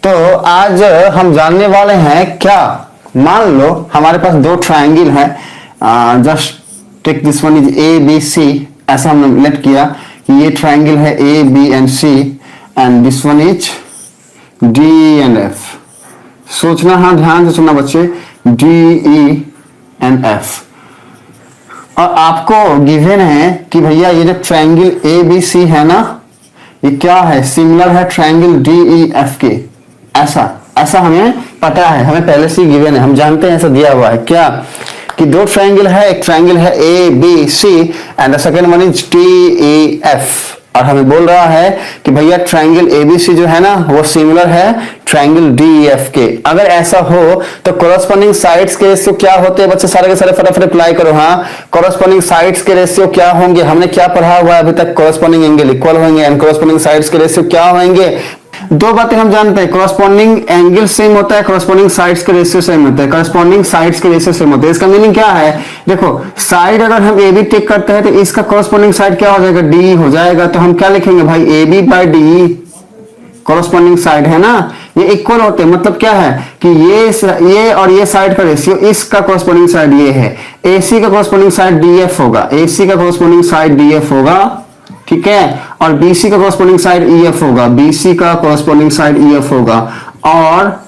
तो आज हम जानने वाले हैं क्या, मान लो हमारे पास दो ट्रायंगल है, just take this one is A B C, ऐसा हमने लेट किया कि ये ट्रायंगल है A B and C and this one is D and F. सोचना, हाँ ध्यान से सुनना बच्चे, डी ई एंड एफ। और आपको गिवन है कि भैया ये जो ट्रायंगल ए बी सी है ना, ये क्या है, सिमिलर है ट्रायंगल डी ई एफ के। ऐसा हमें पता है, हमें पहले से गिवन है, हम जानते हैं, ऐसा दिया हुआ है क्या कि दो ट्रायंगल है, एक ट्रायंगल है A B C and the second one is D E F. और हमें बोल रहा है कि भैया ट्रायंगल एबीसी जो है ना वो सिमिलर है ट्रायंगल डीईएफ के। अगर ऐसा हो तो कोरस्पॉन्डिंग साइड्स के रेशियो क्या होते हैं बच्चे, सारे के सारे फटाफट अप्लाई करो। हाँ, कोरस्पॉन्डिंग साइड्स के रेशियो क्या होंगे, हमने क्या पढ़ा हुआ है अभी तक, कोरस्पॉन्डिंग एंगल इक्वल होंगे एंड कोरस्पॉन्डिंग साइड्स के रेशियो क्या होंगे। दो बातें हम जानते हैं, कोरस्पॉन्डिंग एंगल सेम होता है, कोरस्पॉन्डिंग साइड्स के रेशियो सेम होता है, कोरस्पॉन्डिंग साइड्स के रेशियो सेम होते हैं। इसका मीनिंग क्या है, देखो साइड अगर हम ए बी टेक करते हैं तो इसका कोरस्पॉन्डिंग साइड क्या हो जाएगा, डी हो जाएगा। तो हम क्या लिखेंगे भाई, A B by D corresponding side है ना, ये इक्वल होते हैं। मतलब क्या है कि ये और ये साइड का रेशियो, इसका कोरस्पॉन्डिंग साइड ये है, एसी का कोरस्पॉन्डिंग साइड डीएफ होगा, एसी का कोरस्पॉन्डिंग साइड डीएफ होगा, ठीक है। और बीसी का कोरस्पॉन्डिंग साइड ईएफ होगा, बीसी का कोरस्पॉन्डिंग साइड ईएफ होगा। और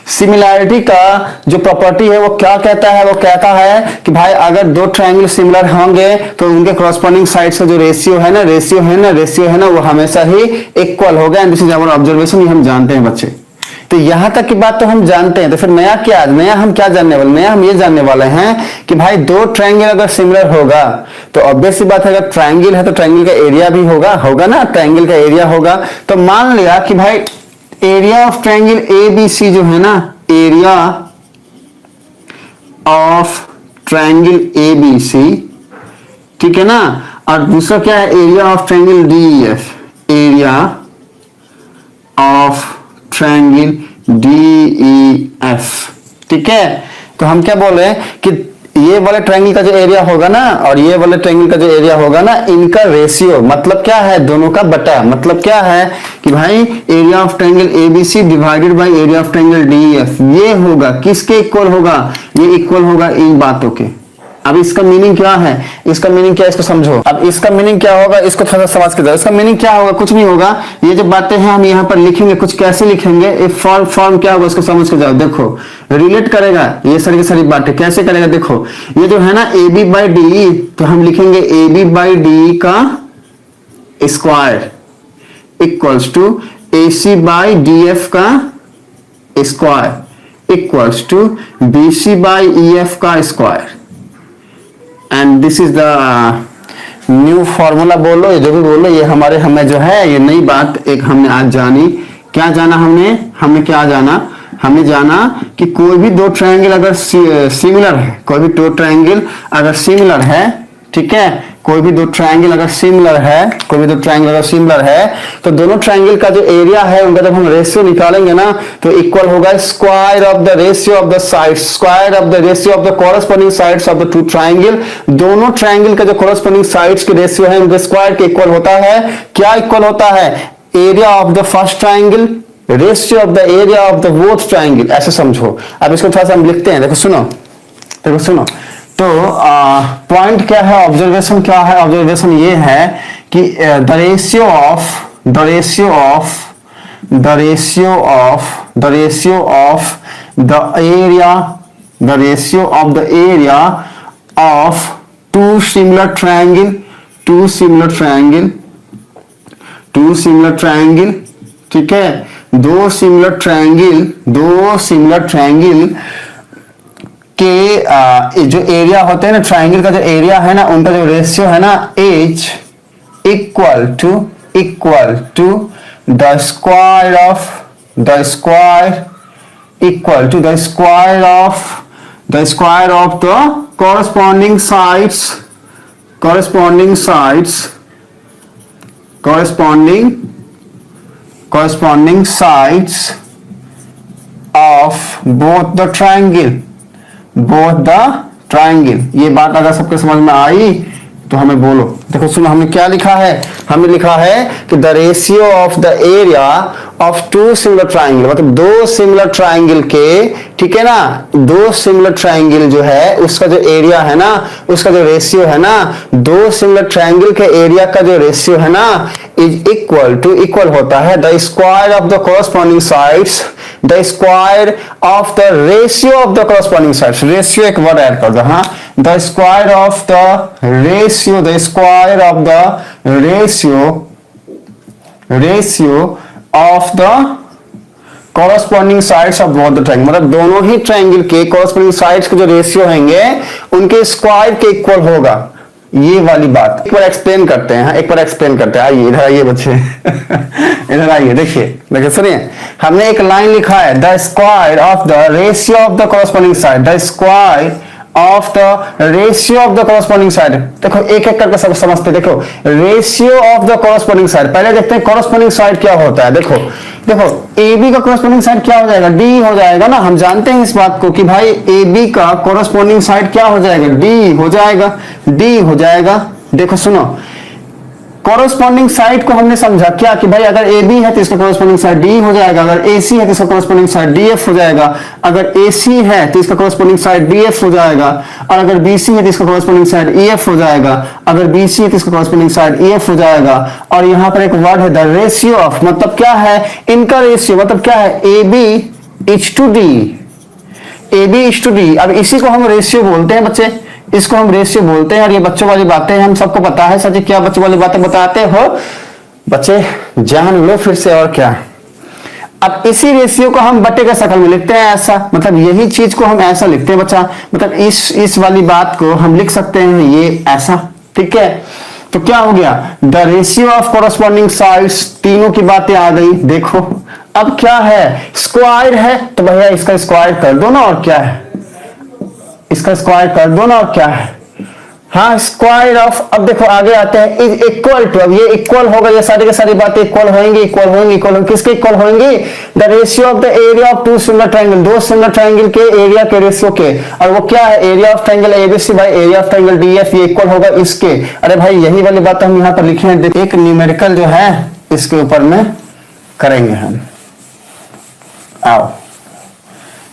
सिमिलैरिटी का जो प्रॉपर्टी है वो क्या कहता है, वो कहता है कि भाई अगर दो ट्रायंगल सिमिलर होंगे तो उनके कोरस्पॉन्डिंग साइड से जो रेशियो है ना वो हमेशा ही इक्वल होगा। And this is our observation, ये हम जानते हैं बच्चे। तो यहां तक की बात तो हम जानते हैं, तो फिर नया हम क्या जानने वाले, नया हम ये जानने वाले हैं कि भाई दो ट्रायंगल अगर सिमिलर होगा तो ऑब्वियस सी बात है, अगर ट्रायंगल है तो ट्रायंगल का एरिया भी होगा ना, ट्रायंगल का एरिया होगा। तो मान लिया कि भाई area of triangle A B C जो है ना, area of triangle A B C, ठीक है ना। और दूसरा क्या है, area of triangle D E F, area of triangle DEF, ठीक है। तो हम क्या बोले कि ये वाले ट्रायंगल का जो एरिया होगा ना और ये वाले ट्रायंगल का जो एरिया होगा ना, इनका रेशियो मतलब क्या है, दोनों का बटा। मतलब क्या है कि भाई area of triangle ABC divided by area of triangle DEF, ये होगा किसके इक्वल होगा, ये इक्वल होगा इन बातों के। अब इसका मीनिंग क्या है, इसका मीनिंग क्या है, इसको समझो। अब इसका मीनिंग क्या होगा, इसको थोड़ा समझ के जाओ। इसका मीनिंग क्या होगा, कुछ नहीं होगा, ये जो बातें हैं हम यहाँ पर लिखेंगे, कुछ कैसे लिखेंगे, एक फॉर्म क्या होगा उसको समझ के जाओ। देखो रिलेट करेगा ये सारी की सारी बातें, कैसे करेगा, देखो ये जो है ना ए बी बाई डी, तो हम लिखेंगे ए बी बाई डी का square equals to A C by D F का square equals to B C by E F का square. And this is the new formula, बोलो ये जो भी बोलो, ये हमें जो है ये नई बात एक हमने आज जानी। क्या जाना हमने क्या जाना, हमने जाना कि कोई भी दो ट्रायंगल अगर सिमिलर है, कोई भी दो ट्रायंगल अगर सिमिलर है, ठीक है, कोई भी दो ट्रायंगल अगर सिमिलर है, तो दोनों ट्रायंगल का जो एरिया है उनका जब हम रेशियो निकालेंगे ना तो इक्वल होगा square of the ratio of the sides, square of the ratio of the corresponding sides of the two triangle. दोनों ट्रायंगल का जो कोरस्पॉन्डिंग साइड्स के रेशियो है उनके स्क्वायर के इक्वल होता है। क्या इक्वल होता है, area of the first triangle ratio of the area of the both triangle, ऐसे समझो। अब इसको थोड़ा सा हम लिखते हैं, देखो सुनो। तो पॉइंट क्या है, ऑब्जर्वेशन क्या है, ऑब्जर्वेशन ये है कि the ratio of the area of two similar triangle, ठीक है, दो सिमिलर ट्रायंगल के जो एरिया होते हैं ना, ट्रायंगल का जो एरिया है ना, उनका जो रेशियो है ना, is equal to the square of the corresponding sides of both the triangle। ये बात अगर सबके समझ में आई तो हमें बोलो। देखो सुनो, हमने क्या लिखा है, हमने लिखा है कि the ratio of the area of two similar triangle, मतलब दो सिमिलर ट्राइंगल के, ठीक है ना, दो सिमिलर ट्राइंगल जो है उसका जो एरिया है ना, उसका जो रेशियो है ना, दो सिमिलर ट्राइंगल के एरिया का जो रेशियो है ना, इज इक्वल टू, इक्वल होता है the square of the corresponding sides, the square of the ratio of the corresponding sides, ratio एक वर्ड ऐड कर दो, हाँ, the square of the ratio, the square of the ratio of the corresponding sides of both the triangle, मतलब दोनों ही triangle के corresponding sides के जो ratio होंगे उनके स्क्वायर के इक्वल होगा। ये वाली बात एक बार एक्सप्लेन करते हैं, एक बार एक्सप्लेन करते हैं। आइए इधर आइए बच्चे इधर आइए, देखिए देखिए सुनिए, हमने एक लाइन लिखा है the square of the ratio of the corresponding side, the square of the ratio of the corresponding side. देखो एक एक करके सब समझते, देखो ratio of the corresponding side, पहले देखते हैं कॉरस्पॉन्डिंग साइड क्या होता है। देखो देखो ए बी का कॉरस्पॉन्डिंग साइड क्या हो जाएगा, डी हो जाएगा ना। हम जानते हैं इस बात को कि भाई ए बी का कॉरस्पॉन्डिंग साइड क्या हो जाएगा, डी हो जाएगा, डी हो जाएगा। देखो सुनो, कॉरस्पॉन्डिंग साइड को हमने समझा क्या कि भाई अगर ए बी है तो इसका कॉरस्पॉन्डिंग साइड डी हो जाएगा, अगर ए सी है तो इसका कॉरस्पॉन्डिंग साइड डी एफ हो जाएगा, अगर ए सी है तो इसका कॉरस्पॉन्डिंग साइड डी एफ हो जाएगा, और अगर बी सी है तो इसका कॉरस्पॉन्डिंग साइड ई एफ हो जाएगा, अगर बी सी है तो इसका कॉरस्पॉन्डिंग साइड ई एफ हो जाएगा। और यहाँ पर एक वर्ड है द रेशियो ऑफ, मतलब क्या है इनका रेशियो, मतलब क्या है A B is to D, A B is to D. अब इसी को हम रेशियो बोलते हैं बच्चे, इसको हम रेशियो बोलते हैं। और ये बच्चों वाली बातें हम सबको पता है। सच क्या बच्चों वाली बातें बताते हो बच्चे, जान लो फिर से। और क्या, अब इसी रेशियो को हम बटे के शक्ल में लिखते हैं ऐसा, मतलब यही चीज को हम ऐसा लिखते हैं बच्चा, मतलब इस वाली बात को हम लिख सकते हैं ये ऐसा, ठीक है। तो क्या हो गया, the ratio of corresponding sides, तीनों की बातें आ गई। देखो अब क्या है, स्क्वायर है तो भैया इसका स्क्वायर कर दो ना, और क्या है इसका स्क्वायर कर दो ना, और क्या है, हाँ स्क्वायर ऑफ। अब देखो आगे आते हैं इज इक्वल टू, अब ये इक्वल होगा, ये सारी की सारी बातें इक्वल होंगी, इक्वल होंगी, इक्वल होंगी, किसके इक्वल होंगी, the ratio of the area of two similar triangle, दो सिमिलर ट्रायंगल के एरिया के रेशियो के। और वो क्या है, area of triangle ABC by area of triangle DF, ये इक्वल होगा इसके। अरे भाई यही वाली बात हम यहाँ पर लिखे हैं, एक न्यूमेरिकल जो है इसके ऊपर में करेंगे हम। आओ,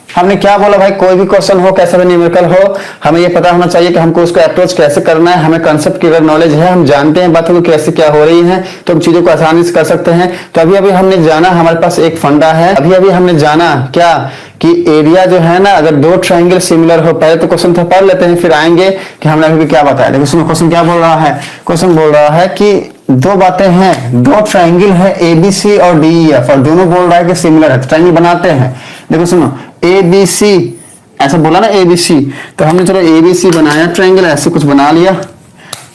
हमने क्या बोला भाई, कोई भी क्वेश्चन हो, कैसा भी न्यूमेरिकल हो, हमें ये पता होना चाहिए कि हमको उसको अप्रोच कैसे करना है। हमें कंसेप्ट की अगर नॉलेज है, हम जानते हैं बातों को कैसे क्या हो रही है, तो हम चीजों को आसानी से कर सकते हैं। तो अभी अभी हमने जाना, हमारे पास एक फंडा है, अभी अभी हमने जाना क्या कि एरिया जो है ना, अगर दो ट्रायंगल सिमिलर हो, पहले तो क्वेश्चन तो पढ़ लेते हैं, फिर आएंगे कि हमने अभी क्या बताया। देखो सुनो, क्वेश्चन क्या बोल रहा है, क्वेश्चन बोल रहा है कि दो बातें हैं, दो ट्रायंगल है एबीसी और डीईएफ, और दोनों बोल रहा है कि सिमिलर है, तो ट्रायंगल बनाते हैं। देखो सुनो, एबीसी ऐसा बोला ना, एबीसी, तो हमने चलो एबीसी बनाया, ट्रायंगल ऐसे कुछ बना लिया,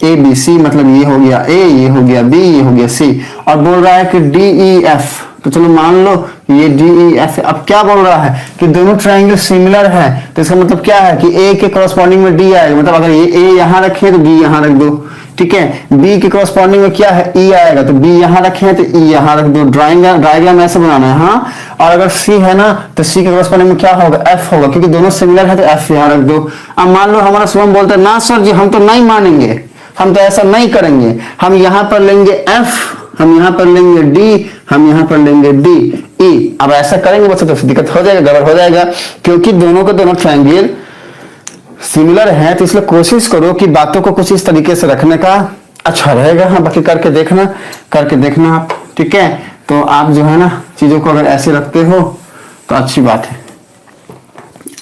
एबीसी मतलब ये हो गया ए, ये हो गया बी, ये हो गया सी, और बोल रहा है कि डीईएफ, तो चलो मान लो ये डीईएफ। अब क्या बोल रहा है कि दोनों ट्रायंगल सिमिलर है, तो इसका मतलब क्या है कि ए के कॉरस्पॉन्डिंग में डी आएगा, मतलब अगर ये ए यहां रखे तो बी यहां रख दो, ठीक है। बी के कॉरस्पॉन्डिंग में क्या है, ई आएगा, तो बी यहां रखे तो ई यहां रख दो। डायग्राम ऐसे बनाना है, हाँ। और अगर सी है ना, तो सी के कॉरस्पॉन्डिंग में क्या होगा, एफ होगा, क्योंकि दोनों सिमिलर है तो एफ यहां रख दो। अब मान लो हमारा शुभम बोलता है ना सर जी हम तो नहीं मानेंगे, हम तो ऐसा नहीं करेंगे, हम यहां पर लेंगे एफ, हम यहां पर लेंगे डी, हम यहां पर लेंगे डी ई। अब ऐसा करेंगे बच्चों तो दिक्कत हो जाएगा, गड़बड़ हो जाएगा, क्योंकि दोनों के दोनों ट्रायंगल सिमिलर है। तो इसलिए कोशिश करो कि बातों को कुछ इस तरीके से रखने का अच्छा रहेगा। हाँ बाकी करके देखना आप, ठीक है। तो आप जो है ना चीजों को अगर ऐसे रखते हो तो अच्छी बात है।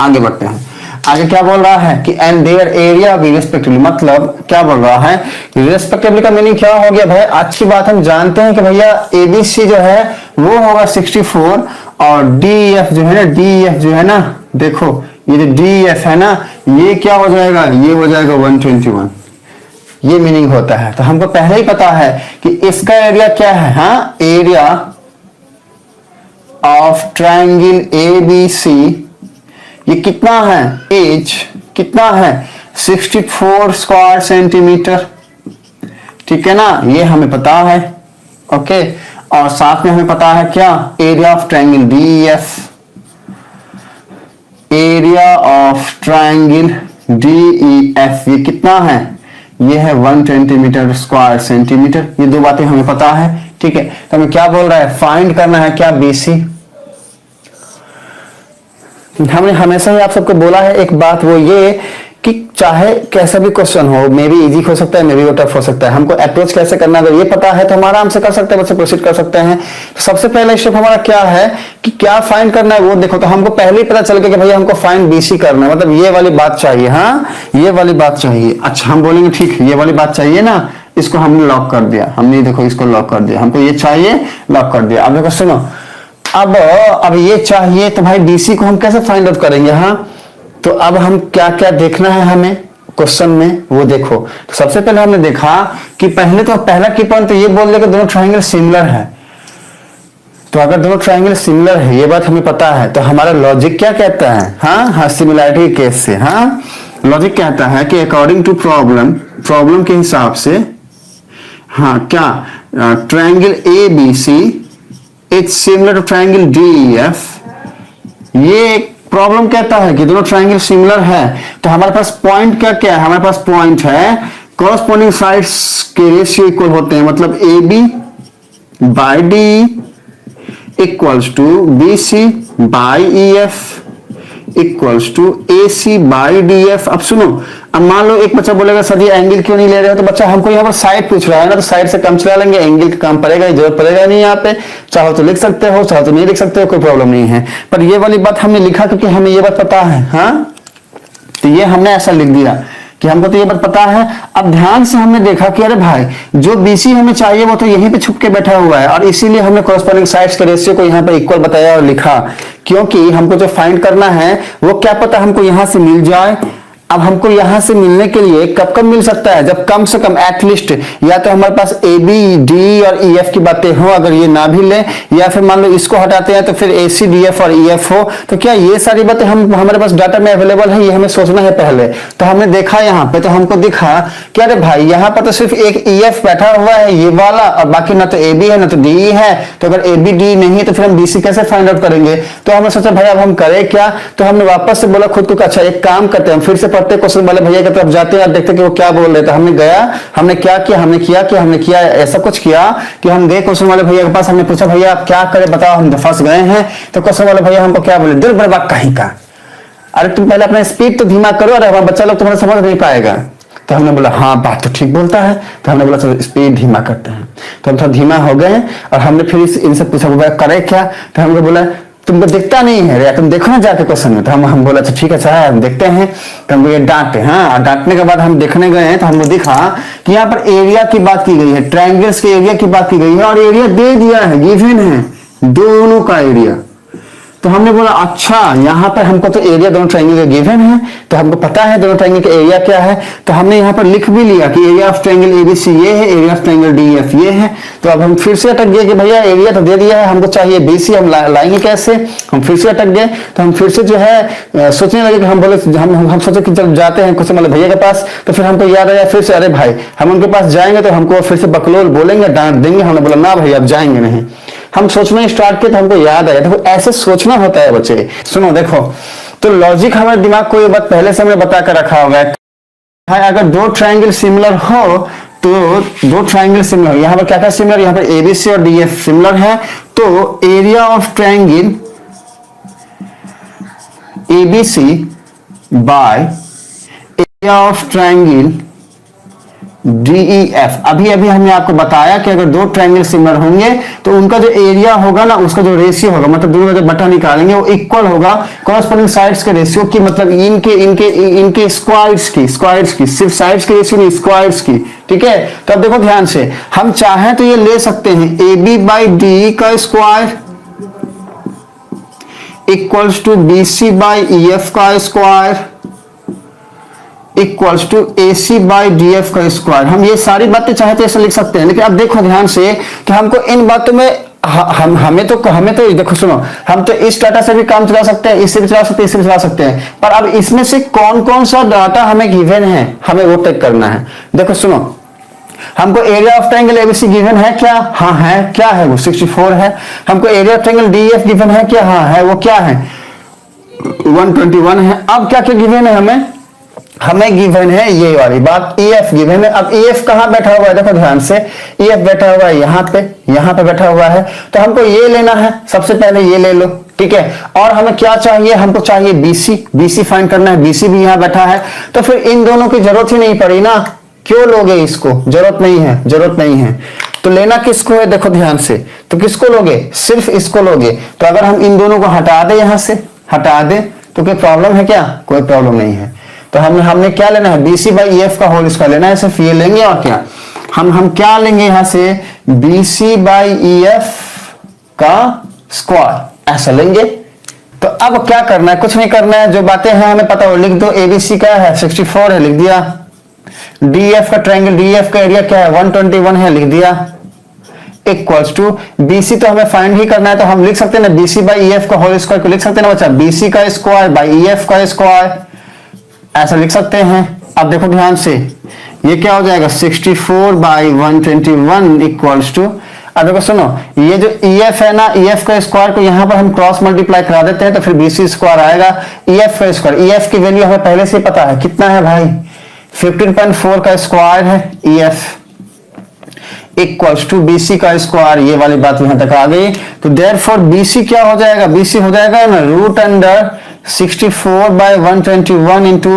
आगे बढ़ते हैं, आगे क्या बोल रहा है कि and their area be respectively, मतलब क्या बोल रहा है, रिस्पेक्टिवली का मीनिंग क्या हो गया भाई, अच्छी बात हम जानते हैं कि भैया एबीसी जो है वो होगा 64, और डीएफ जो है ना, डीएफ जो है ना, देखो ये जो डीएफ है ना, ये क्या हो जाएगा, ये हो जाएगा 121, ये मीनिंग होता है। तो हमको पहले ही पता है कि इसका एरिया क्या है, हाँ, एरिया ऑफ ट्रायंगल एबीसी ये कितना है, एज कितना है, 64 स्क्वायर सेंटीमीटर, ठीक है ना, ये हमें पता है, ओके। और साथ में हमें पता है क्या, area of triangle DF, area of triangle DEF ये कितना है, ये है 120 मीटर स्क्वायर सेंटीमीटर। ये दो बातें हमें पता है, ठीक है। तो हमें क्या बोल रहा है, फाइंड करना है क्या, BC। हमने हमेशा ही आप सबको बोला है एक बात, वो ये कि चाहे कैसा भी क्वेश्चन हो, मे बी इजी हो सकता है, मे बी वो टफ हो सकता है, हमको अप्रोच कैसे करना है अगर ये पता है तो हम आराम से कर सकते हैं, बच्चे प्रोसीड कर सकते हैं। तो सबसे पहला स्टेप हमारा क्या है कि क्या फाइंड करना है वो देखो। तो हमको पहले ही पता चल गया कि भैया हमको फाइंड BC करना है, मतलब ये वाली बात चाहिए, हाँ ये वाली बात चाहिए। अच्छा हम बोलेंगे ठीक है ये वाली बात चाहिए ना, इसको हमने लॉक कर दिया, हमने देखो इसको लॉक कर दिया, हमको ये चाहिए, लॉक कर दिया। अब देखो सुनो, अब ये चाहिए तो भाई BC को हम कैसे फाइंड आउट करेंगे, हाँ तो अब हम क्या क्या देखना है हमें क्वेश्चन में वो देखो। तो सबसे पहले हमने देखा कि पहला की पॉइंट तो ये बोल दिया कि दोनों ट्रायंगल सिमिलर है। तो अगर दोनों ट्रायंगल सिमिलर है ये बात हमें पता है, तो हमारा लॉजिक क्या कहता है, हाँ सिमिलैरिटी के केस से, हाँ लॉजिक कहता है कि अकॉर्डिंग टू प्रॉब्लम के हिसाब से, हाँ क्या triangle ABC is similar to triangle DEF। ये प्रॉब्लम कहता है कि दोनों ट्रायंगल सिमिलर है। तो हमारे पास पॉइंट क्या क्या है, हमारे पास पॉइंट है कॉरस्पॉन्डिंग साइड्स के रेशियो इक्वल होते हैं, मतलब AB by DE equals to BC by EF equals to AC by DF। अब सुनो, अब मान लो एक बच्चा बोलेगा सर ये एंगल क्यों नहीं ले रहे हो, तो बच्चा हमको यहाँ पर साइड पूछ रहा है ना, तो साइड से कम चला लेंगे, एंगल का काम पड़ेगा, जरूरत पड़ेगा नहीं यहाँ पे। चाहो तो लिख सकते हो, चाहो तो नहीं लिख सकते हो, कोई प्रॉब्लम नहीं है। पर ये वाली बात हमने लिखा क्योंकि हमें ये बात पता है, हाँ तो ये हमने ऐसा लिख दिया कि हमको तो ये बात पता है। अब ध्यान से हमने देखा कि अरे भाई जो BC हमें चाहिए वो तो यहीं पे छुप के बैठा हुआ है, और इसीलिए हमने कॉरस्पॉन्डिंग साइड्स के रेशियो को यहाँ पे इक्वल बताया और लिखा, क्योंकि हमको जो फाइंड करना है वो क्या पता हमको यहां से मिल जाए। अब हमको यहां से मिलने के लिए कब मिल सकता है, जब कम से कम एटलीस्ट या तो हमारे पास AB D और EF की बातें हो, अगर ये ना भी ले, या फिर मान लो इसको हटाते हैं तो फिर AC DF और EF हो। तो क्या ये सारी बातें हमारे पास डाटा में अवेलेबल है, ये हमें सोचना है पहले। तो हमने देखा यहाँ पे, तो हमको दिखा कि अरे भाई यहाँ पर तो सिर्फ एक EF बैठा हुआ है ये वाला, और बाकी ना तो AB है ना तो DE है। तो अगर AB DE नहीं है तो फिर हम BC कैसे फाइंड आउट करेंगे। तो हमने सोचा भाई अब हम करें क्या, तो हमने वापस से बोला खुद को अच्छा एक काम करते हैं, फिर से पढ़ते क्वेश्चन वाले भैया की तरफ जाते हैं, देखते कि वो क्या बोल रहे थे। हमने गया, हमने क्या किया, हमने किया ऐसा कुछ किया कि हम गए क्वेश्चन वाले भैया के पास, हमने पूछा भैया आप क्या करें बताओ, हम तो फंस गए हैं। तो क्वेश्चन वाले भैया हमको क्या बोले, दिल बर्बाद कहीं का, अरे तुम पहले अपना स्पीड तो धीमा करो, अरे हमारा बच्चा लोग तुम्हारा समझ नहीं पाएगा। तो हमने बोला हाँ बात तो ठीक बोलता है। तो हमने बोला चलो स्पीड धीमा करते हैं। तो हम थोड़ा धीमा हो गए और हमने फिर इनसे पूछा करे क्या। तो हमने बोला तुमको दिखता नहीं है रे, तुम देखो ना जाके क्वेश्चन में। तो हम बोला अच्छा ठीक है सर हम देखते हैं। तो हमको ये डांटे, हाँ डांटने के बाद हम देखने गए हैं तो हमको दिखा कि यहाँ पर एरिया की बात की गई है, ट्रायंगल्स के एरिया की बात की गई है, और एरिया दे दिया है, गिवन है दोनों का एरिया। तो हमने बोला अच्छा यहाँ पर हमको तो एरिया दोनों ट्रायंगल का गिवन है, तो हमको पता है दोनों ट्रायंगल का एरिया क्या है। तो हमने यहाँ पर लिख भी लिया कि एरिया ऑफ ट्रायंगल ABC ये है, एरिया ऑफ ट्रायंगल DEF ये है। तो अब हम फिर से अटक गए कि भैया एरिया तो दे दिया है, हमको चाहिए BC, हम लाएंगे कैसे। हम फिर से अटक गए। तो हम फिर से जो है सोचने लगे कि हम बोले हम सोचे कि जब जाते हैं क्वेश्चन वाले भैया के पास, तो फिर हमको याद आया फिर से अरे भाई हम उनके पास जाएंगे तो हमको फिर से बकलोल बोलेंगे, डांट देंगे। हमने बोला ना भैया अब जाएंगे नहीं। हम सोचना स्टार्ट किए तो हमको याद आया, देखो ऐसे सोचना होता है बच्चे। सुनो देखो, तो लॉजिक हमारे दिमाग को ये बात पहले से हमने बता कर रखा होगा है, अगर दो ट्रायंगल सिमिलर हो तो दो ट्रायंगल सिमिलर, यहाँ पर क्या क्या सिमिलर, यहाँ पर ABC और DF सिमिलर है, तो area of triangle ABC bye area of triangle DEF। अभी हमने आपको बताया कि अगर दो ट्रायंगल सिमिलर होंगे तो उनका जो एरिया होगा ना, उसका जो रेशियो होगा, मतलब दोनों का जो बटा निकालेंगे वो इक्वल होगा कॉरस्पॉन्डिंग साइड्स के रेशियो की, मतलब इनके स्क्वायर्स की, सिर्फ साइड्स के रेशियो नहीं स्क्वायर्स की। ठीक है, तो अब देखो ध्यान से, हम चाहें तो ये ले सकते हैं AB बाई DE का square equals to BC by EF का square equals to AC by DF का स्क्वायर। हम ये सारी बातें चाहे तो ऐसे लिख सकते हैं, लेकिन अब देखो ध्यान से कि हमको इन बातों में हमें तो देखो सुनो, हम तो इस डाटा से भी काम चला सकते हैं, इससे भी चला सकते हैं, इससे भी चला सकते हैं, पर अब इसमें से कौन कौन सा डाटा हमें गिवन है हमें वो टेक करना है। देखो सुनो, हमको area of triangle ABC given है क्या, हाँ है, क्या है वो 64 है। हमको area of triangle DEF given है क्या, हाँ है, वो क्या है 121 है। अब क्या क्या गिवन है हमें, हमें गिवन है ये वाली बात, EF गिवन है। अब EF कहाँ बैठा हुआ है, देखो ध्यान से, EF बैठा हुआ है यहाँ पे बैठा हुआ है, तो हमको ये लेना है, सबसे पहले ये ले लो, ठीक है। और हमें क्या चाहिए, हमको चाहिए BC फाइंड करना है, BC भी यहाँ बैठा है, तो फिर इन दोनों की जरूरत ही नहीं पड़ी ना, क्यों लोगे इसको, जरूरत नहीं है। तो लेना किसको है, देखो ध्यान से, तो किसको लोगे, सिर्फ इसको लोगे। तो अगर हम इन दोनों को हटा दें, यहां से हटा दें, तो कोई प्रॉब्लम है क्या, कोई प्रॉब्लम नहीं है। तो हमने क्या लेना है, BC बाई EF का होल स्क्वायर लेना है, सिर्फ ये लेंगे और क्या, हम क्या लेंगे यहां से, BC बाई EF का स्क्वायर, ऐसा लेंगे। तो अब क्या करना है, कुछ नहीं करना है, जो बातें हैं हमें पता हो, लिख दो। ABC का है 64 है, लिख दिया। DF का ट्रायंगल, DF का एरिया क्या है 121 है, लिख दिया। इक्वल्स टू BC तो हमें फाइंड ही करना है, तो हम लिख सकते हैं ना BC बाई EF का होल स्क्वायर को लिख सकते हैं ना बच्चा, BC का स्क्वायर बाई EF का स्क्वायर, ऐसा लिख सकते हैं। अब देखो ध्यान से, ये क्या हो जाएगा 64 बाई 121 इक्वल्स टू, अब देखो सुनो, ये जो EF है ना, EF का स्क्वायर को यहाँ पर हम क्रॉस मल्टीप्लाई करा देते हैं, तो फिर BC स्क्वायर आएगा, EF का स्क्वायर, EF की वैल्यू हमें पहले से पता है कितना है भाई, 15.4 का स्क्वायर है EF, इक्वल्स टू BC का स्क्वायर, ये वाली बात यहां तक आ गई। तो देयरफॉर BC क्या हो जाएगा, BC हो जाएगा ना रूट अंडर 64 बाई 121 इंटू,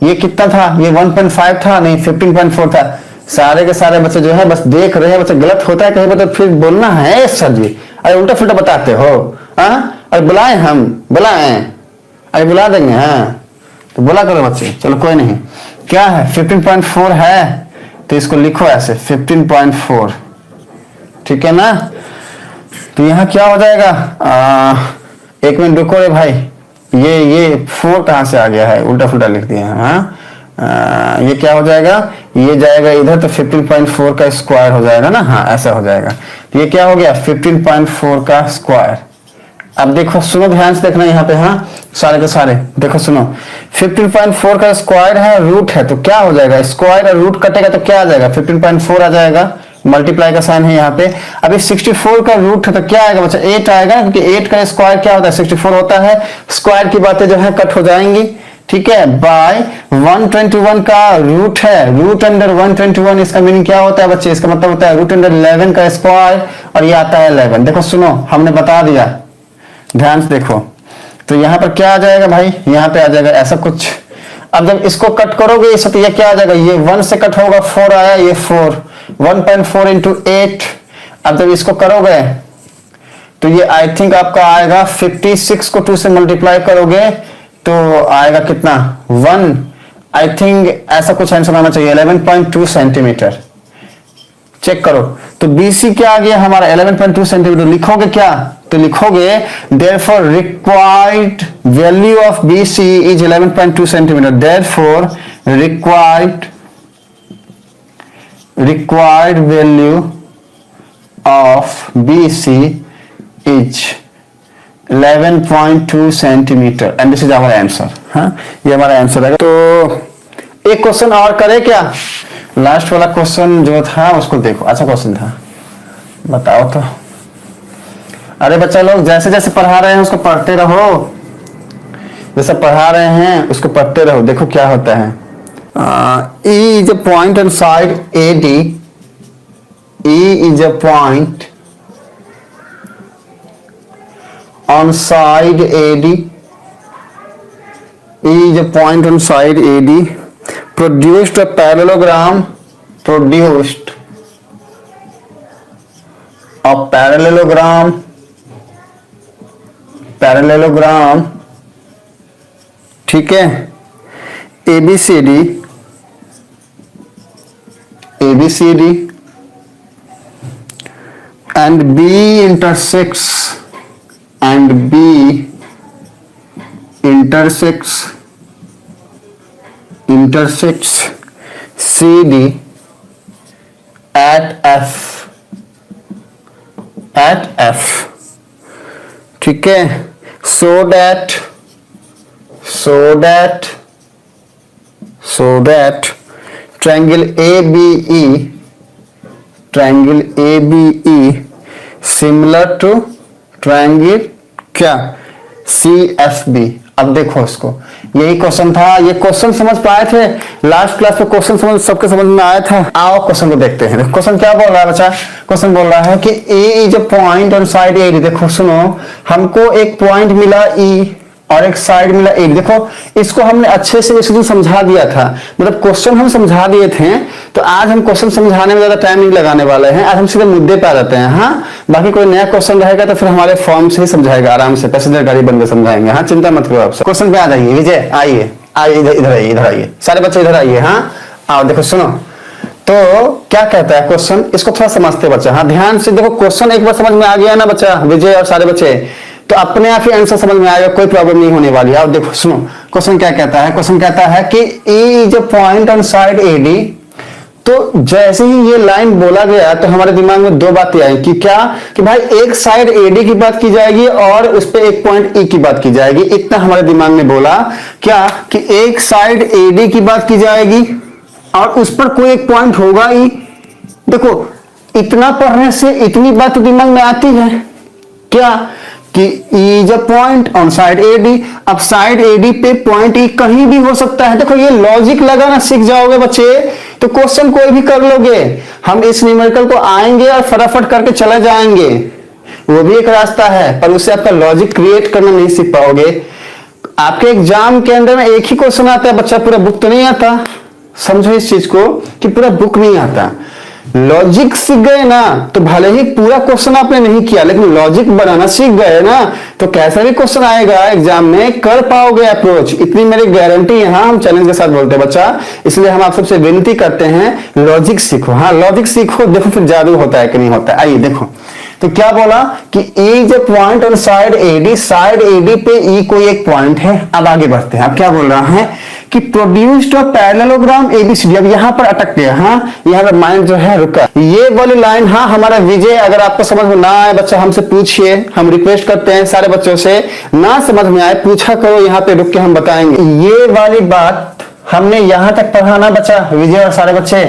ये कितना था, ये 1.5 था, नहीं 15.4 था। सारे के सारे बच्चे जो है बस देख रहे हैं, बच्चे गलत होता है कहीं पर तो फिर बोलना है सर जी, अरे उल्टा फुल्टा बताते हो, अरे बुलाए, हम बुलाए, अरे बुला देंगे, हाँ तो बोला करो बच्चे, चलो कोई नहीं। क्या है 15.4 है, तो इसको लिखो ऐसे 15.4, ठीक है ना। तो यहाँ क्या हो जाएगा, एक मिनट रुको रे भाई, ये 4 कहाँ से आ गया है, उल्टा फुल्टा लिख दिया है, हाँ। ये क्या हो जाएगा, ये जाएगा इधर, तो 15.4 का स्क्वायर हो जाएगा ना, हाँ ऐसा हो जाएगा। तो ये क्या हो गया 15.4 का स्क्वायर। अब देखो सुनो, ध्यान से देखना यहाँ पे, हाँ सारे के सारे देखो सुनो, 15.4 का स्क्वायर है, रूट है, तो क्या हो जाएगा, स्क्वायर और रूट कटेगा तो क्या आ जाएगा 15.4 आ जाएगा, मल्टीप्लाई का साइन है यहाँ पे। अभी 64 का रूट है तो क्या आएगा बच्चा, 8 आएगा, क्योंकि 8 का स्क्वायर क्या होता है 64 होता है। स्क्वायर की बातें जो है कट हो जाएंगी, ठीक है। बाय 121 का रूट है, रूट अंडर 121, इसका मीनिंग क्या होता है बच्चे, इसका मतलब होता है रूट अंडर 11 का स्क्वायर, और ये आता है 11। देखो सुनो, हमने बता दिया, ध्यान से देखो, तो यहाँ पर क्या आ जाएगा भाई, यहाँ पे आ जाएगा ऐसा कुछ। अब जब इसको कट करोगे इसे, तो ये क्या आ जाएगा, ये 1 से कट होगा, 4 आया, ये 4, 1.4 इंटू 8। अब जब इसको करोगे तो ये आई थिंक आपका आएगा 56 को 2 से मल्टीप्लाई करोगे तो आएगा कितना 1, आई थिंक ऐसा कुछ आंसर आना चाहिए, 11.2 सेंटीमीटर। चेक करो, तो BC क्या आ गया हमारा 11.2 सेंटीमीटर। लिखोगे क्या, तो लिखोगे therefore required value of BC is 11.2 centimetre, therefore required value of BC is 11.2 centimetre and this is our answer. हाँ ये हमारा आंसर है। तो एक क्वेश्चन और करें क्या, लास्ट वाला क्वेश्चन जो था उसको देखो, अच्छा क्वेश्चन था, बताओ तो। अरे बच्चा लोग जैसे जैसे पढ़ा रहे हैं उसको पढ़ते रहो, जैसे पढ़ा रहे हैं उसको पढ़ते रहो। देखो क्या होता है, E is a point on side AD, E is a point on side AD, E is a point on side AD, produced a parallelogram, produced a parallelogram, ठीक है, ABCD and B intersects CD at F, ठीक है, so that triangle ABE similar to triangle क्या, CFB। अब देखो इसको, यही question था, ये क्वेश्चन समझ पाए थे लास्ट क्लास में, क्वेश्चन समझ सबके समझ में आया था। आओ क्वेश्चन को देखते हैं। क्वेश्चन क्या बोल रहा है बच्चा? क्वेश्चन बोल रहा है कि A is a point on side A. देखो सुनो, हमको एक पॉइंट मिला E और एक साइड मिला A। देखो इसको हमने अच्छे से इस दिन समझा दिया था, मतलब क्वेश्चन हम समझा दिए थे। तो आज हम क्वेश्चन समझाने में ज्यादा टाइम नहीं लगाने वाले हैं, आज हम सीधे मुद्दे पे आ जाते हैं। हाँ, बाकी कोई नया क्वेश्चन रहेगा तो फिर हमारे फॉर्म से ही समझाएगा, आराम से पैसेंजर गाड़ी बन के समझाएंगे। हाँ, चिंता मत करो। आप क्वेश्चन पे आ जाइए। विजय आइए, आइए इधर आइए, इधर आइए, सारे बच्चे इधर आइए। हाँ आओ, देखो सुनो तो क्या कहता है क्वेश्चन, इसको थोड़ा समझते बच्चा। हाँ ध्यान से देखो, क्वेश्चन एक बार समझ में आ गया ना बच्चा, विजय और सारे बच्चे, तो अपने आप ही आंसर समझ में आएगा, कोई प्रॉब्लम नहीं होने वाली है। अब देखो सुनो, क्वेश्चन क्या कहता है? क्वेश्चन कहता है कि E is a point on side AD। तो जैसे ही ये लाइन बोला गया तो हमारे दिमाग में दो बातें आई कि क्या, कि भाई एक साइड AD की बात की जाएगी और उस पे एक पॉइंट E की बात की जाएगी। इतना हमारे दिमाग में बोला क्या, कि एक साइड AD की बात की जाएगी और उस पर कोई एक पॉइंट होगा E। देखो इतना पढ़ने से इतनी बात दिमाग में आती है क्या, कि E is a point on side AD। अब साइड AD पे पॉइंट E कहीं भी हो सकता है। देखो ये लॉजिक लगाना सीख जाओगे बच्चे तो क्वेश्चन कोई भी कर लोगे। हम इस न्यूमेरिकल को आएंगे और फटाफट करके चले जाएंगे, वो भी एक रास्ता है, पर उससे आपका लॉजिक क्रिएट करना नहीं सीख पाओगे। आपके एग्जाम के अंदर में एक ही क्वेश्चन आता है बच्चा, पूरा बुक तो नहीं आता। समझो इस चीज को कि पूरा बुक नहीं आता। लॉजिक सीख गए ना तो भले ही पूरा क्वेश्चन आपने नहीं किया, लेकिन लॉजिक बनाना सीख गए ना तो कैसा भी क्वेश्चन आएगा एग्जाम में कर पाओगे अप्रोच। इतनी मेरी गारंटी है। हाँ, हम चैलेंज के साथ बोलते हैं बच्चा, इसलिए हम आप सबसे विनती करते हैं लॉजिक सीखो। हाँ लॉजिक सीखो, देखो फिर जादू होता है कि नहीं होता है। आइए देखो, तो क्या बोला कि E is a point on side AD। Side AD पे E कोई एक पॉइंट है। अब आगे बढ़ते हैं। अब क्या बोल रहा है कि प्रोड्यूस्ड अ पैरेललोग्राम ABCD। अब यहां पर अटक गया। हाँ, यहां पर माइंड जो है रुका। ये वाली लाइन, हाँ हमारा विजय, अगर आपको समझ में ना आए बच्चा हमसे पूछिए, हम रिक्वेस्ट करते हैं सारे बच्चों से, ना समझ में आए पूछा करो, यहाँ पे रुक के हम बताएंगे। ये वाली बात हमने यहां तक पढ़ा ना बच्चा, विजय और सारे बच्चे।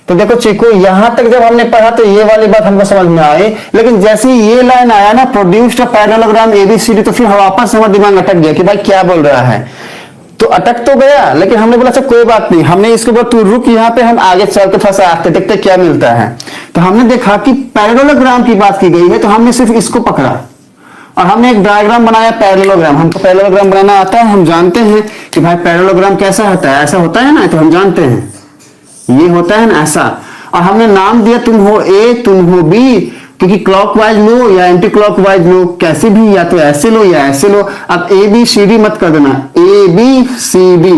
तो देखो चीकू, यहां तक जब हमने पढ़ा तो ये वाली बात हमको समझ में आई, लेकिन जैसे ही ये लाइन आया ना प्रोड्यूस्ड अ पैरेललोग्राम ABCD, तो फिर वापस हमारा दिमाग अटक गया कि भाई क्या बोल रहा है। तो अटक तो गया, लेकिन हमने बोला अच्छा कोई बात नहीं, हमने इसके बाद तू रुक, यहाँ पे हम आगे चल के थोड़ा सा आते देखते क्या मिलता है। तो हमने देखा कि पैरेललोग्राम की बात की गई है, तो हमने सिर्फ इसको पकड़ा और हमने एक डायग्राम बनाया पैरेललोग्राम। हमको पैरेललोग्राम बनाना आता है, हम जानते हैं कि भाई पैरेललोग्राम कैसा होता है, ऐसा होता है ना, तो हम जानते हैं ये होता है ना ऐसा। और हमने नाम दिया तुम हो A तुम हो B, क्योंकि क्लॉकवाइज लो या एंटी क्लॉकवाइज लो, कैसे भी, या तो ऐसे लो या ऐसे लो। अब ABCD मत कर देना, ABCD।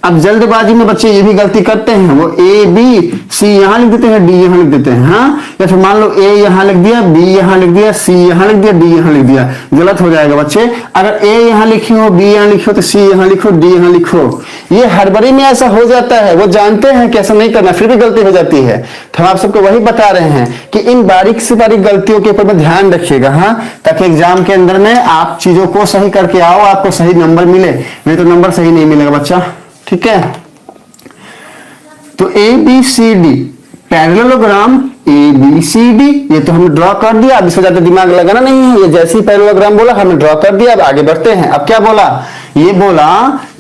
अब जल्दबाजी में बच्चे ये भी गलती करते हैं, वो ABC यहां लिख देते हैं, D यहां लिख देते हैं। हाँ, या फिर मान लो A यहां लिख दिया, B यहां लिख दिया, C यहां लिख दिया, D यहां लिख दिया, गलत हो जाएगा बच्चे। अगर A यहां लिखी हो, B यहां लिखी हो, तो C यहां लिखो, D यहां लिखो। ये हड़बड़ी में ऐसा हो जाता है, वो जानते हैं कि ऐसा नहीं करना, फिर भी गलती हो जाती है। तो हम आप सबको वही बता रहे हैं कि इन बारीक से बारीक गलतियों के ऊपर में ध्यान रखिएगा। हाँ, ताकि एग्जाम के अंदर में आप चीजों को सही करके आओ, आपको सही नंबर मिले, नहीं तो नंबर सही नहीं मिलेगा बच्चा। ठीक है, तो ABCD पैरेललोग्राम ABCD, ये तो हमने ड्रॉ कर दिया। अब इसमें ज्यादा दिमाग लगाना नहीं है, ये जैसे ही पैरेललोग्राम बोला हमने ड्रॉ कर दिया। अब आगे बढ़ते हैं। अब क्या बोला, ये बोला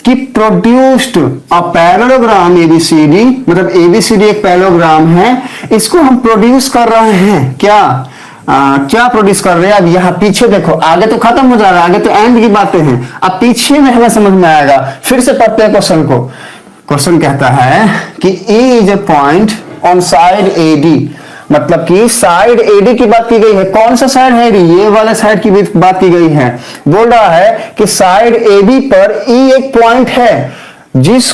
कि प्रोड्यूस्ड अ पैरेललोग्राम ABCD, मतलब ABCD एक पैरेललोग्राम है, इसको हम प्रोड्यूस कर रहे हैं। क्या प्रोड्यूस कर रहे हैं? अब यहाँ पीछे देखो, आगे तो खत्म हो जा रहा है, आगे तो एंड की बातें हैं, अब पीछे में हमें समझ में आएगा। फिर से पढ़ते हैं क्वेश्चन को। क्वेश्चन कहता है कि E is a point on side AD, मतलब कि साइड AD की बात की गई है। कौन सा साइड है? ये वाला साइड की बात की गई है। बोल रहा है कि साइड AB पर E एक पॉइंट है, जिस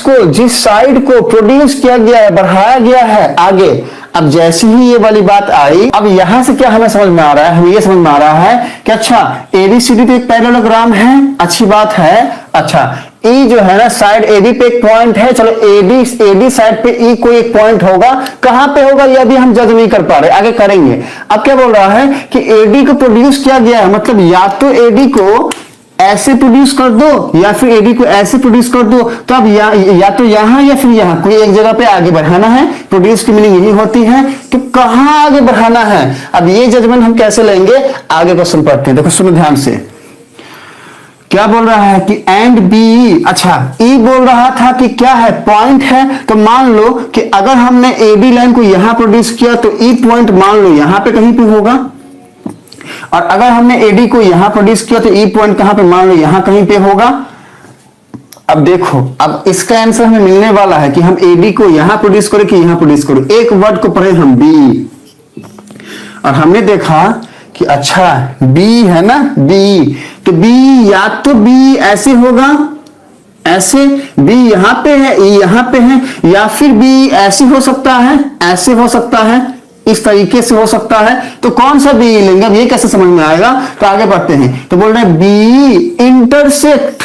साइड को प्रोड्यूस किया गया है, बढ़ाया गया है आगे। अब जैसे ही ये वाली बात आई, अब यहां से क्या हमें समझ में आ रहा है, हमें ये समझ में आ रहा है कि अच्छा ABCD तो एक पैरेललोग्राम है, अच्छी बात है। अच्छा E जो है ना साइड AB पे एक पॉइंट है, चलो AD साइड पे E कोई एक पॉइंट होगा, कहां पे होगा ये अभी हम जज नहीं कर पा रहे, आगे करेंगे। अब क्या बोल रहा है कि AD को प्रोड्यूस किया गया है, मतलब या तो AD को ऐसे प्रोड्यूस कर दो या फिर AD को ऐसे प्रोड्यूस कर दो। तो अब या तो यहां या फिर यहां कोई एक जगह पे आगे बढ़ाना है। प्रोड्यूस की मीनिंग यही होती है कि कहां आगे बढ़ाना है। अब ये जजमेंट हम कैसे लेंगे, आगे क्वेश्चन पढ़ते हैं। देखो सुनो ध्यान से क्या बोल रहा है कि एंड बी, अच्छा ई बोल रहा था कि क्या है, पॉइंट है। तो मान लो कि अगर हमने ए बी लाइन को यहां प्रोड्यूस किया तो ई पॉइंट मान लो यहां पे कहीं पे होगा, और अगर हमने एडी को यहां प्रोड्यूस किया तो ई पॉइंट कहां पे, मान लो यहां कहीं पे होगा। अब देखो, अब इसका आंसर हमें मिलने वाला है कि हम एडी को यहां प्रोड्यूस करें कि यहां प्रोड्यूस करें। एक वर्ड को पढ़े हम बी, और हमने देखा कि अच्छा बी है ना, बी, तो बी या तो बी ऐसे होगा, ऐसे बी यहां पे है, ई यहां पे है, या फिर बी ऐसे हो सकता है, ऐसे हो सकता है, इस तरीके से हो सकता है। तो कौन सा बी लेंगे, अब ये कैसे समझ में आएगा, तो आगे बढ़ते हैं। तो बोल रहे हैं बी इंटरसेक्ट,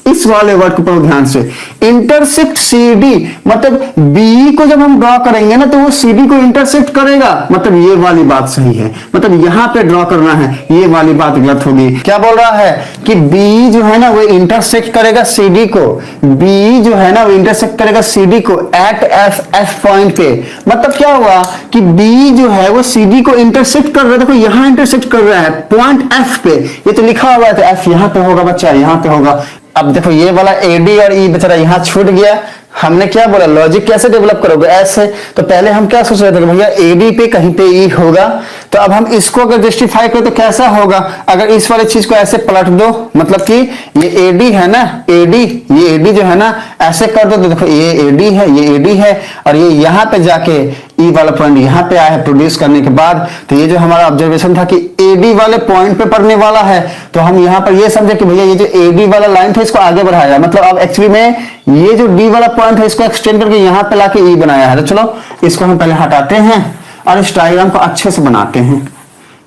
इस वाले वर्ड को पढ़ो ध्यान से, इंटरसेक्ट सी डी, मतलब बी को जब हम ड्रॉ करेंगे ना तो वो सी डी को इंटरसेक्ट करेगा, मतलब ये वाली बात सही है, मतलब यहां पे ड्रॉ करना है, ये वाली बात गलत होगी। क्या बोल रहा है कि बी जो है ना वो इंटरसेक्ट करेगा सी डी को, बी जो है ना वो इंटरसेक्ट करेगा सी डी को एट एफ पॉइंट पे। मतलब क्या हुआ कि बी जो है वो सी डी को इंटरसेक्ट कर रहा है, देखो यहां इंटरसेक्ट कर रहा है पॉइंट एफ पे, ये तो लिखा हुआ है, तो एफ यहां पे होगा बच्चा, यहां पे होगा। अब देखो ये वाला एडी और ई बेचारा यहां छूट गया। हमने क्या बोला, लॉजिक कैसे डेवलप करोगे, ऐसे। तो पहले हम क्या सोच रहे थे कि भैया एडी पे कहीं पे ई होगा, तो अब हम इसको अगर जस्टिफाई करें तो कैसा होगा, अगर इस वाले चीज को ऐसे पलट दो, मतलब कि ये एडी है ना, एडी, ये एडी जो है ना ऐसे कर दो, तो देखो ये एडी है, ये एडी है, और ये यहाँ पे जाके ई वाला पॉइंट यहाँ पे आया है प्रोड्यूस करने के बाद। तो ये जो हमारा ऑब्जर्वेशन था कि एडी वाले पॉइंट पे पड़ने वाला है, तो हम यहाँ पर ये समझे कि भैया ये जो एडी वाला लाइन था इसको आगे बढ़ाया, मतलब अब एक्चुअली में ये जो डी वाला पॉइंट है इसको एक्सटेंड करके यहाँ पे लाके ई बनाया है। तो चलो इसको हम पहले हटाते हैं और इस डायग्राम को अच्छे से बनाते हैं,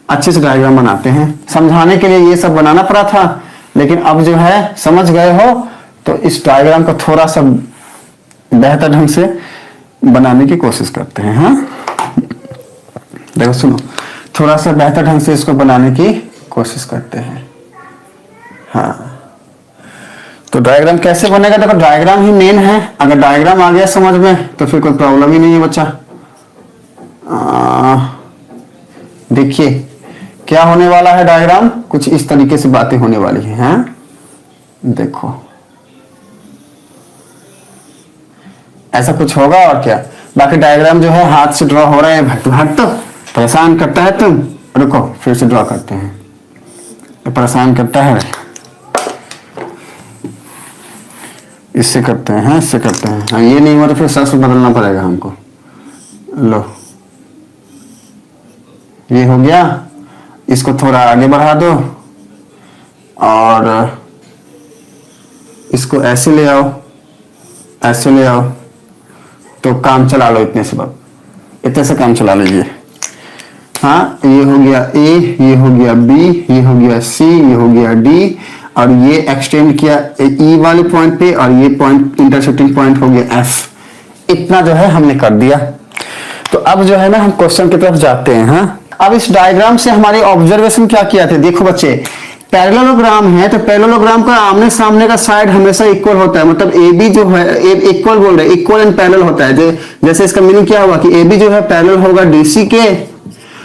अच्छे से डायग्राम बनाते हैं। समझाने के लिए ये सब बनाना पड़ा था, लेकिन अब जो है समझ गए हो, तो इस डायग्राम को थोड़ा सा बेहतर ढंग से बनाने की कोशिश करते हैं। हाँ देखो सुनो, थोड़ा सा बेहतर ढंग से इसको बनाने की कोशिश करते हैं। हाँ तो डायग्राम कैसे बनेगा, देखो डायग्राम ही मेन है, अगर डायग्राम आ गया समझ में तो फिर कोई प्रॉब्लम ही नहीं है बच्चा। देखिए क्या होने वाला है, डायग्राम कुछ इस तरीके से बातें होने वाली है। हाँ देखो ऐसा कुछ होगा और क्या, बाकी डायग्राम जो है हाथ से ड्रॉ हो रहे हैं, भटभट तो परेशान करता है। तुम रुको फिर से ड्रॉ करते हैं, तो परेशान करता है, इससे करते हैं, हाँ इससे करते हैं। हाँ ये नहीं हुआ तो फिर शख्स बदलना पड़ेगा हमको। लो ये हो गया, इसको थोड़ा आगे बढ़ा दो और इसको ऐसे ले आओ, ऐसे ले आओ, तो काम चला लो, इतने से इतने से काम चला लीजिए। हाँ ये हो गया ए, ये हो गया बी, ये हो गया सी, ये हो गया डी, और ये एक्सटेंड किया ई वाले पॉइंट पे, और ये पॉइंट इंटरसेक्टिंग पॉइंट हो गया एफ। इतना जो है हमने कर दिया। तो अब जो है ना हम क्वेश्चन की तरफ जाते हैं। हाँ अब इस डायग्राम से हमारे ऑब्जर्वेशन क्या किया थे, देखो बच्चे पैरेललोग्राम है, तो पैरेललोग्राम का आमने सामने का साइड हमेशा इक्वल होता है, मतलब ए बी जो है इक्वल बोल रहे, इक्वल एंड पैरेलल होता है। जैसे इसका मीनिंग क्या हुआ कि ए बी जो है पैरेलल होगा डीसी के,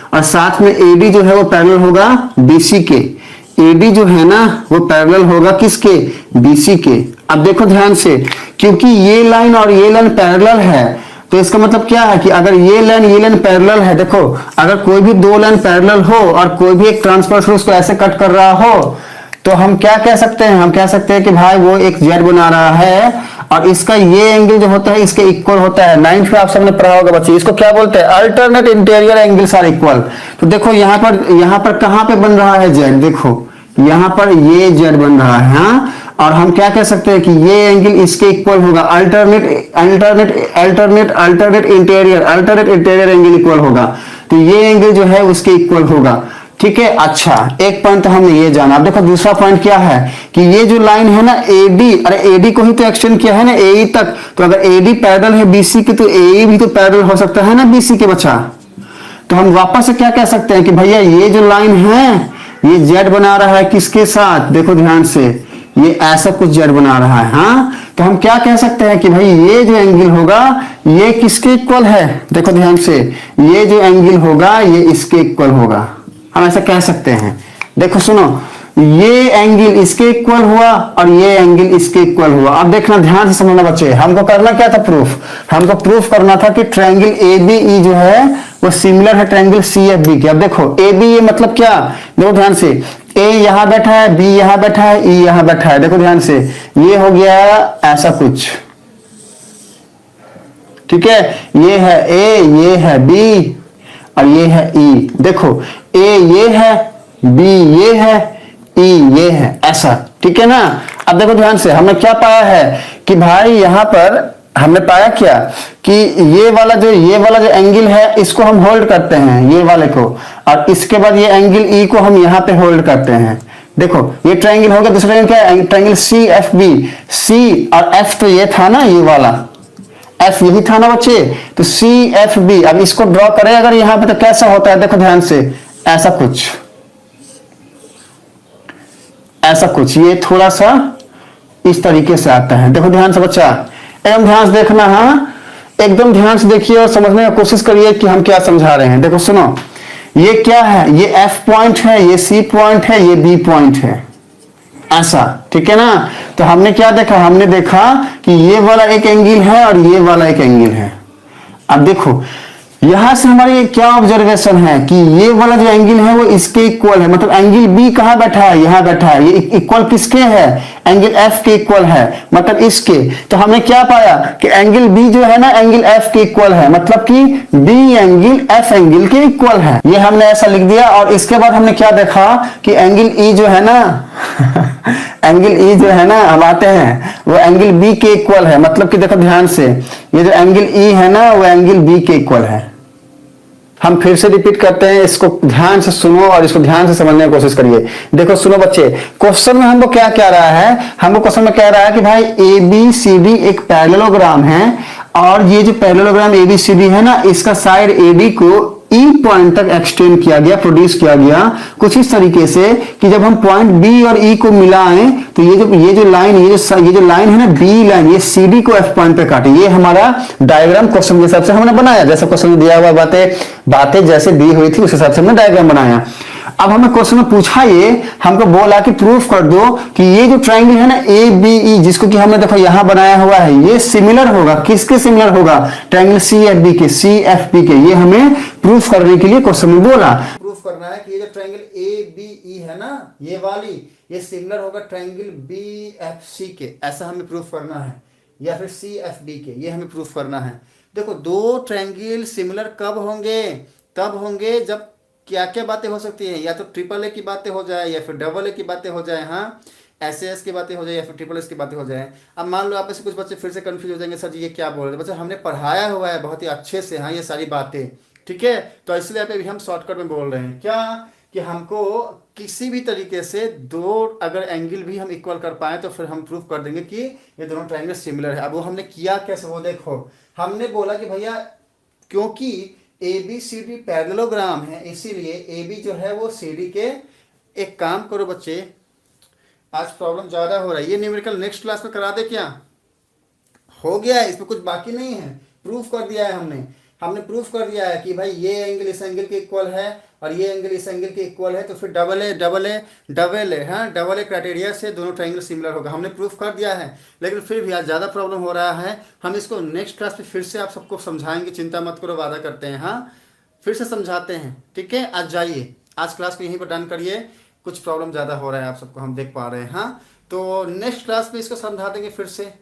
और साथ में एडी जो है वो पैरेलल होगा बीसी के। एडी जो है ना वो पैरेलल होगा किसके, बीसी के। अब देखो ध्यान से, क्योंकि ये लाइन और ये लाइन पैरेलल है, तो इसका मतलब क्या है कि अगर ये लाइन पैरेलल है, देखो अगर कोई भी दो लाइन पैरेलल हो और कोई भी एक ट्रांसवर्स उसको ऐसे कट कर रहा हो, तो हम क्या कह सकते हैं, हम कह सकते हैं कि भाई वो एक जेड बना रहा है, और इसका ये एंगल जो होता है इसके इक्वल होता है। 9th में आप सबने पढ़ा होगा बच्चे, इसको क्या बोलते हैं, alternate interior angles are equal. तो देखो यहाँ पर कहां पे बन रहा है जेड, देखो यहाँ पर ये जेड बन रहा है। हाँ और हम क्या कह सकते हैं कि ये एंगल इसके इक्वल होगा, अल्टरनेट इंटीरियर एंगल इक्वल होगा, तो ये एंगल जो है उसके इक्वल होगा। ठीक है, अच्छा एक पॉइंट तो हमने ये जाना। अब देखो दूसरा पॉइंट क्या है कि ये जो लाइन है ना एडी, अरे एडी को ही तो एक्सटेंड किया है ना एई तक, तो अगर एडी पैरेलल है बीसी के तो एई भी तो पैरेलल हो सकता है ना बीसी के बच्चा। तो हम वापस से क्या कह सकते हैं कि भैया ये जो लाइन है ये जेड बना रहा है किसके साथ, देखो ध्यान से, ये ऐसा कुछ जेड बना रहा है। हाँ तो हम क्या कह सकते हैं कि भाई ये जो एंगल होगा ये किसके इक्वल है, देखो ध्यान से, ये जो एंगल होगा ये इसके इक्वल होगा, हम ऐसा कह सकते हैं। देखो सुनो, ये एंगल इसके इक्वल हुआ और ये एंगल इसके इक्वल हुआ। अब देखना ध्यान से समझना बच्चे, हमको करना क्या था प्रूफ, हमको प्रूफ करना था कि ट्रायंगल ए बी ई जो है वो सिमिलर है ट्रायंगल सी एफ बी के। अब देखो ए बी ये मतलब क्या, देखो ध्यान से, ए यहां बैठा है, बी यहां बैठा है, ई यहां बैठा है, देखो ध्यान से, ये हो गया ऐसा कुछ, ठीक है, ये है ए, ये है बी और ये है ई। देखो ए ये है, बी ये है, ई ये है, ऐसा, ठीक है ना। अब देखो ध्यान से, हमने क्या पाया है कि भाई यहां पर हमने पाया क्या कि ये वाला जो एंगल है इसको हम होल्ड करते हैं, ये वाले को, और इसके बाद ये एंगल ई को हम यहां पे होल्ड करते हैं। देखो ये ट्रायंगल हो गया, दूसरा ट्रायंगल क्या है, ट्रायंगल सी एफ बी, सी और एफ तो ये था ना, ये वाला एफ यही था ना बच्चे, तो सी एफ बी। अब इसको ड्रॉ करें अगर यहां पे तो कैसा होता है, देखो ध्यान से, ऐसा कुछ, ऐसा कुछ, ये थोड़ा सा इस तरीके से आता है। देखो ध्यान से बच्चा, एकदम ध्यान से देखना, हाँ एकदम ध्यान से देखिए और समझने की कोशिश करिए कि हम क्या समझा रहे हैं। देखो सुनो, ये क्या है, ये एफ पॉइंट है, ये सी पॉइंट है, ये बी पॉइंट है, ऐसा, ठीक है ना। तो हमने क्या देखा, हमने देखा कि ये वाला एक एंगल है और ये वाला एक एंगल है। अब देखो यहां से हमारी क्या ऑब्जर्वेशन है कि ये वाला जो एंगल है वो इसके इक्वल है, मतलब एंगल बी कहां बैठा है, यहां बैठा है, ये इक्वल किसके है, एंगल एफ के इक्वल है, मतलब इसके। तो हमने क्या पाया कि एंगल बी जो है ना एंगल एफ के इक्वल है, मतलब कि बी एंगल एफ एंगल के इक्वल है, ये हमने ऐसा लिख दिया। और इसके बाद हमने क्या देखा कि एंगल ई जो है ना एंगल ई जो है ना, हम आते हैं, वो एंगल बी के इक्वल है, मतलब कि देखो ध्यान से, ये जो एंगल ई है ना वो एंगल बी के इक्वल है। हम फिर से रिपीट करते हैं, इसको ध्यान से सुनो और इसको ध्यान से समझने की कोशिश करिए। देखो सुनो बच्चे, क्वेश्चन में हमको क्या कह रहा है, हमको क्वेश्चन में कह रहा है कि भाई ए बी सी डी एक पैरेललोग्राम है, और ये जो parallelogram A B C D है ना, इसका साइड ए डी को ई पॉइंट तक एक्सटेंड किया गया, प्रोड्यूस किया गया कुछ इस तरीके से कि जब हम पॉइंट बी और ई को मिलाएं तो ये जो लाइन, ये जो लाइन है ना बी लाइन, ये सी डी को एफ पॉइंट पे काटे। ये हमारा डायग्राम क्वेश्चन के हिसाब से हमने बनाया, जैसे क्वेश्चन में दिया हुआ बातें जैसे दी हुई थी उस हिसाब से हमने डायग्राम बनाया। अब हमें क्वेश्चन में पूछा, ये हमको बोला कि प्रूफ कर दो कि ये जो ट्रायंगल है ना ए बी ई, जिसको कि हमने देखो यहां बनाया हुआ है, ये सिमिलर होगा, किसके सिमिलर होगा, ट्रायंगल सी एफ बी के, सी एफ बी के। ये हमें प्रूफ करने के लिए क्वेश्चन में बोला, प्रूफ करना है कि ये जो ट्रायंगल ए बी ई है ना, ये वाली, ये सिमिलर होगा ट्रायंगल बी एफ सी के, ऐसा हमें प्रूफ करना है, या फिर सी एफ बी के, ये हमें प्रूफ करना है। देखो दो ट्रायंगल सिमिलर कब होंगे, तब होंगे जब क्या क्या बातें हो सकती है, या तो ट्रिपल ए की बातें हो जाए, या फिर डबल ए की बातें हो जाए, हाँ एस एस की बातें हो जाए, या फिर ट्रिपल एस की बातें हो जाए। अब मान लो आप में से कुछ बच्चे फिर से कंफ्यूज हो जाएंगे, सर जी ये क्या बोल रहे हैं, बच्चे हमने पढ़ाया हुआ है बहुत ही अच्छे से, हाँ ये सारी बातें, ठीक है। तो इसलिए अभी हम शॉर्टकट में बोल रहे हैं क्या, कि हमको किसी भी तरीके से दो अगर एंगल भी हम इक्वल कर पाए तो फिर हम प्रूफ कर देंगे कि ये दोनों ट्रायंगल सिमिलर है। अब वो हमने किया कैसे, वो देखो, हमने बोला कि भैया क्योंकि A B C D parallelogram है, इसीलिए ए बी जो है वो सी डी के, एक काम करो बच्चे, आज प्रॉब्लम ज्यादा हो रहा है, ये न्यूमेरिकल नेक्स्ट क्लास में करा दे क्या, हो गया है, इसमें कुछ बाकी नहीं है, प्रूफ कर दिया है हमने प्रूफ कर दिया है कि भाई ये एंगल इस एंगल के इक्वल है और ये एंगल इस एंगल के इक्वल है, तो फिर डबल ए हाँ डबल ए क्राइटेरिया से दोनों ट्रायंगल सिमिलर होगा, हमने प्रूफ कर दिया है। लेकिन फिर भी आज ज़्यादा प्रॉब्लम हो रहा है, हम इसको नेक्स्ट क्लास में फिर से आप सबको समझाएंगे, चिंता मत करो, वादा करते हैं, हाँ फिर से समझाते हैं, ठीक है। आज जाइए, आज क्लास को यहीं पर डन करिए, कुछ प्रॉब्लम ज़्यादा हो रहा है आप सबको, हम देख पा रहे हैं, हाँ तो नेक्स्ट क्लास में इसको समझा देंगे फिर से।